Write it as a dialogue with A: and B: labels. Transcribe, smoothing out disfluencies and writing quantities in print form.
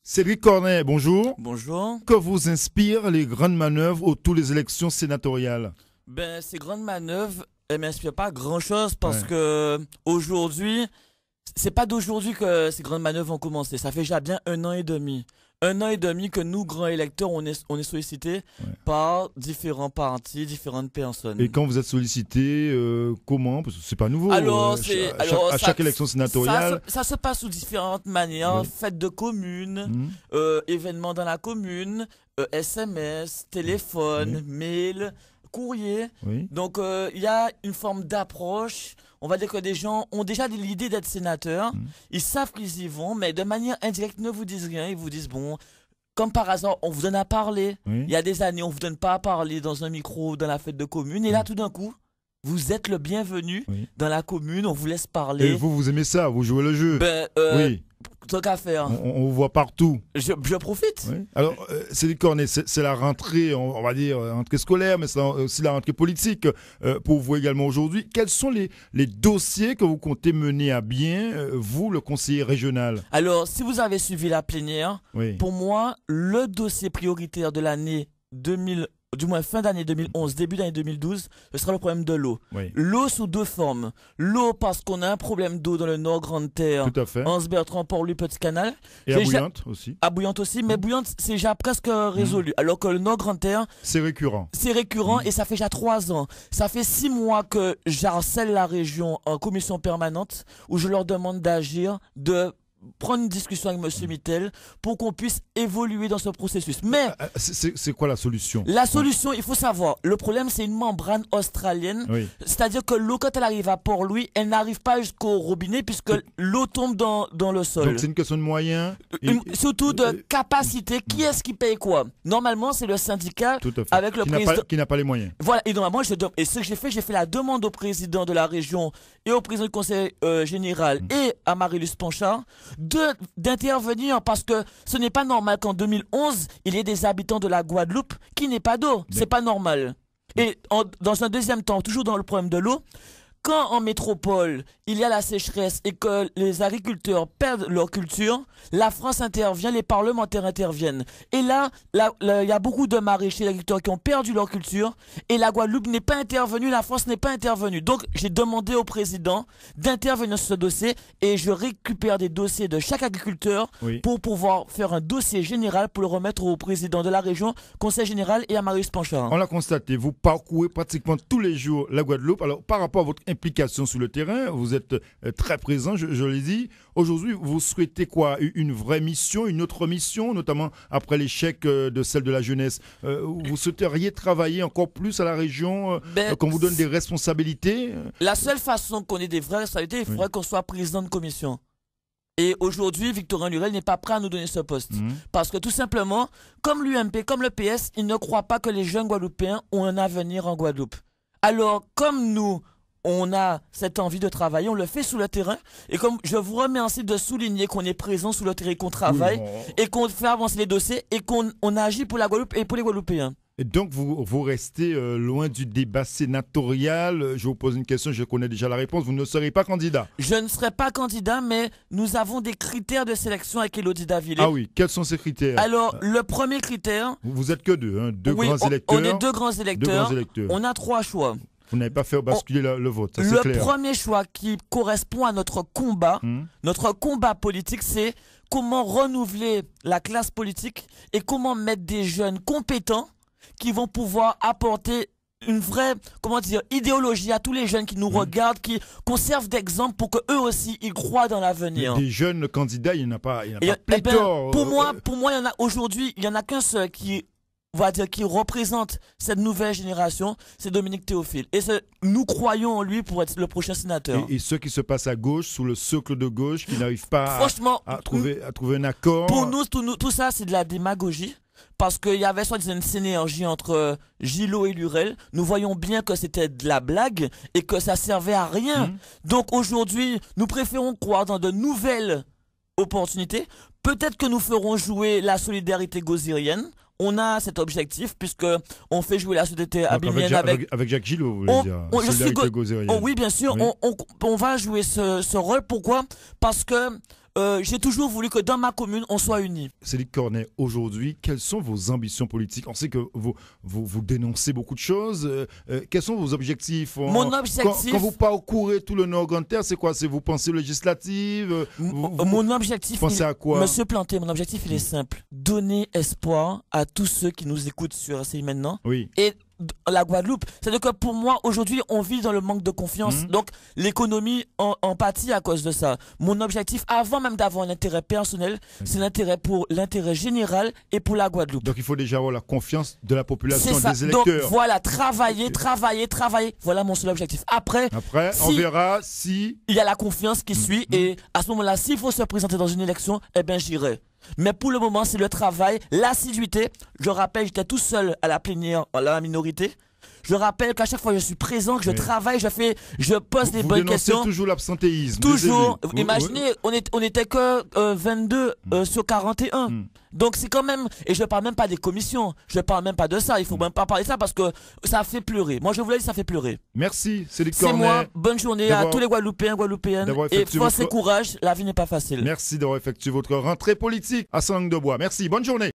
A: Cédric Cornet, bonjour.
B: Bonjour.
A: Que vous inspirent les grandes manœuvres autour des élections sénatoriales?
B: Ben, ces grandes manœuvres, elles m'inspirent pas grand-chose parce
A: Ouais.
B: que aujourd'hui, c'est pas d'aujourd'hui que ces grandes manœuvres ont commencé. Ça fait déjà bien un an et demi. Un an et demi que nous, grands électeurs, on est sollicités par différents partis, différentes personnes.
A: Et quand vous êtes sollicité, comment? Parce que c'est pas nouveau.
B: Alors,
A: à chaque élection sénatoriale.
B: ça se passe sous différentes manières.
A: Oui.
B: Fêtes de commune,
A: Hmm.
B: événements dans la commune, SMS, téléphone, mail, courrier.
A: Oui.
B: Donc, il y a une forme d'approche. On va dire que des gens ont déjà l'idée d'être sénateurs. Ils savent qu'ils y vont, mais de manière indirecte, ils ne vous disent rien. Ils vous disent, bon, comme par hasard, on vous donne à parler.
A: Oui.
B: Il y a des années, on vous donne pas à parler dans un micro, dans la fête de commune. Et là, tout d'un coup, vous êtes le bienvenu
A: Oui.
B: dans la commune. On vous laisse
A: Et
B: parler.
A: vous aimez ça, vous jouez le jeu.
B: Ben,
A: Oui.
B: tant qu'à faire.
A: On vous voit partout.
B: Je profite.
A: Oui. Alors, Cédric Cornet, c'est la rentrée, on va dire, rentrée scolaire, mais c'est aussi la rentrée politique pour vous également aujourd'hui. Quels sont les dossiers que vous comptez mener à bien, vous, le conseiller régional?
B: Alors, si vous avez suivi la plénière,
A: Oui.
B: pour moi, le dossier prioritaire de l'année 2000, du moins fin d'année 2011, début d'année 2012, ce sera le problème de l'eau.
A: Oui.
B: L'eau sous deux formes. L'eau parce qu'on a un problème d'eau dans le Nord Grande Terre,
A: Tout à fait.
B: Anse-Bertrand, Port-Louis, Petit Canal.
A: Et à
B: J'ai
A: Bouillante aussi.
B: À Bouillante aussi, mais Bouillante, c'est déjà presque résolu. Alors que le Nord Grande Terre,
A: C'est récurrent.
B: c'est récurrent et ça fait déjà 3 ans. Ça fait 6 mois que j'harcèle la région en commission permanente où je leur demande d'agir, de prendre une discussion avec M. Mittel pour qu'on puisse évoluer dans ce processus. Mais
A: C'est quoi la solution?
B: la solution, il faut savoir, le problème c'est une membrane australienne.
A: Oui.
B: C'est-à-dire que l'eau, quand elle arrive à Port-Louis, elle n'arrive pas jusqu'au robinet puisque l'eau tombe dans le sol.
A: Donc c'est une question de moyens.
B: Surtout de capacité. Qui est-ce qui paye quoi? Normalement, c'est le syndicat
A: Tout à fait.
B: avec le président.
A: Qui n'a pas les moyens.
B: Voilà, et normalement, et ce que j'ai fait la demande au président de la région et au président du conseil général et à Marie-Luce Panchard d'intervenir parce que ce n'est pas normal qu'en 2011, il y ait des habitants de la Guadeloupe qui n'aient pas d'eau. C'est pas normal. Et dans un deuxième temps, toujours dans le problème de l'eau, quand en métropole, il y a la sécheresse et que les agriculteurs perdent leur culture, la France intervient, les parlementaires interviennent. Et là, il y a beaucoup de maraîchers, d'agriculteurs qui ont perdu leur culture et la Guadeloupe n'est pas intervenue, la France n'est pas intervenue. Donc, j'ai demandé au président d'intervenir sur ce dossier et je récupère des dossiers de chaque agriculteur pour pouvoir faire un dossier général pour le remettre au président de la région, conseil général et à Marius Panchard.
A: On l'a constaté, vous parcourez pratiquement tous les jours la Guadeloupe. Alors, par rapport à votre implication sur le terrain, vous êtes très présent, je l'ai dit. Aujourd'hui, vous souhaitez quoi? Une vraie mission, une autre mission, notamment après l'échec de celle de la jeunesse. Vous souhaiteriez travailler encore plus à la région, qu'on vous donne des responsabilités?
B: La seule façon qu'on ait des vraies responsabilités, il faudrait qu'on soit président de commission. Et aujourd'hui, Victorin Lurel n'est pas prêt à nous donner ce poste. Parce que tout simplement, comme l'UMP, comme le PS, il ne croit pas que les jeunes Guadeloupéens ont un avenir en Guadeloupe. Alors, comme nous, on a cette envie de travailler, on le fait sous le terrain. Et comme je vous remercie de souligner qu'on est présent sous le terrain, qu'on travaille et qu'on fait avancer les dossiers et qu'on agit pour la Guadeloupe et pour les Guadeloupéens.
A: Et donc, vous restez loin du débat sénatorial. Je vous pose une question, je connais déjà la réponse. Vous ne serez pas candidat?
B: Je ne serai pas candidat, mais nous avons des critères de sélection avec Élodie Davillé.
A: Ah oui, quels sont ces critères?
B: Alors, le premier critère...
A: Vous êtes que deux, hein, grands électeurs.
B: On est deux grands électeurs. On a 3 choix.
A: Vous n'avez pas fait basculer le vote, ça c'est clair.
B: Le premier choix qui correspond à notre combat politique, c'est comment renouveler la classe politique et comment mettre des jeunes compétents qui vont pouvoir apporter une vraie, idéologie à tous les jeunes qui nous regardent, qu'on serve d'exemple pour qu'eux aussi, ils croient dans l'avenir.
A: Des jeunes candidats, il n'y en a pas pléthore.
B: Pour moi, il y en a aujourd'hui, il n'y en a qu'un seul qui représente cette nouvelle génération, c'est Dominique Théophile. Et nous croyons en lui pour être le prochain sénateur.
A: Et ce qui se passe à gauche, sous le socle de gauche, qui n'arrive pas à trouver un accord.
B: Pour nous, tout ça, c'est de la démagogie. Parce qu'il y avait soi-disant une synergie entre Gillot et Lurel. Nous voyons bien que c'était de la blague et que ça servait à rien. Donc aujourd'hui, nous préférons croire dans de nouvelles opportunités. Peut-être que nous ferons jouer la solidarité gozérienne. On a cet objectif puisque on fait jouer la solidarité abimienne
A: avec Jacques Gillot, vous voulez dire.
B: Oui, bien sûr, on va jouer ce rôle. Pourquoi? Parce que j'ai toujours voulu que dans ma commune, on soit unis.
A: Cédric Cornet, aujourd'hui, quelles sont vos ambitions politiques? On sait que vous dénoncez beaucoup de choses. Quels sont vos objectifs?
B: Mon objectif...
A: Quand vous parcourez tout le Nord-Grande-Terre, c'est quoi? C'est vos pensées législatives?
B: Mon objectif...
A: Pensez à quoi?
B: Monsieur Planté, mon objectif, il est simple. Donner espoir à tous ceux qui nous écoutent sur RCI maintenant.
A: Oui.
B: Et la Guadeloupe. C'est-à-dire que pour moi, aujourd'hui, on vit dans le manque de confiance. Donc, l'économie en pâtit à cause de ça. Mon objectif, avant même d'avoir un intérêt personnel, c'est l'intérêt pour l'intérêt général et pour la Guadeloupe.
A: Donc, il faut déjà avoir la confiance de la population, des électeurs.
B: Donc, voilà, travailler. Voilà mon seul objectif. Après
A: on verra si...
B: il y a la confiance qui suit. Et à ce moment-là, s'il faut se présenter dans une élection, eh bien, j'irai. Mais pour le moment, c'est le travail, l'assiduité. Je rappelle, j'étais tout seul à la plénière, à la minorité. Je rappelle qu'à chaque fois, je suis présent, que je travaille, je pose des bonnes questions.
A: Vous dénoncez toujours l'absentéisme.
B: Toujours. Imaginez, on était que 22 sur 41. Donc c'est quand même, et je parle même pas des commissions, je parle même pas de ça, il faut même pas parler de ça parce que ça fait pleurer. Moi je vous l'ai dit, ça fait pleurer.
A: Merci, Cédric Cornet.
B: C'est moi, bonne journée à tous les Guadeloupéens, Guadeloupéennes, et force et courage, la vie n'est pas facile.
A: Merci d'avoir effectué votre rentrée politique à Sang-de-Bois. Merci, bonne journée.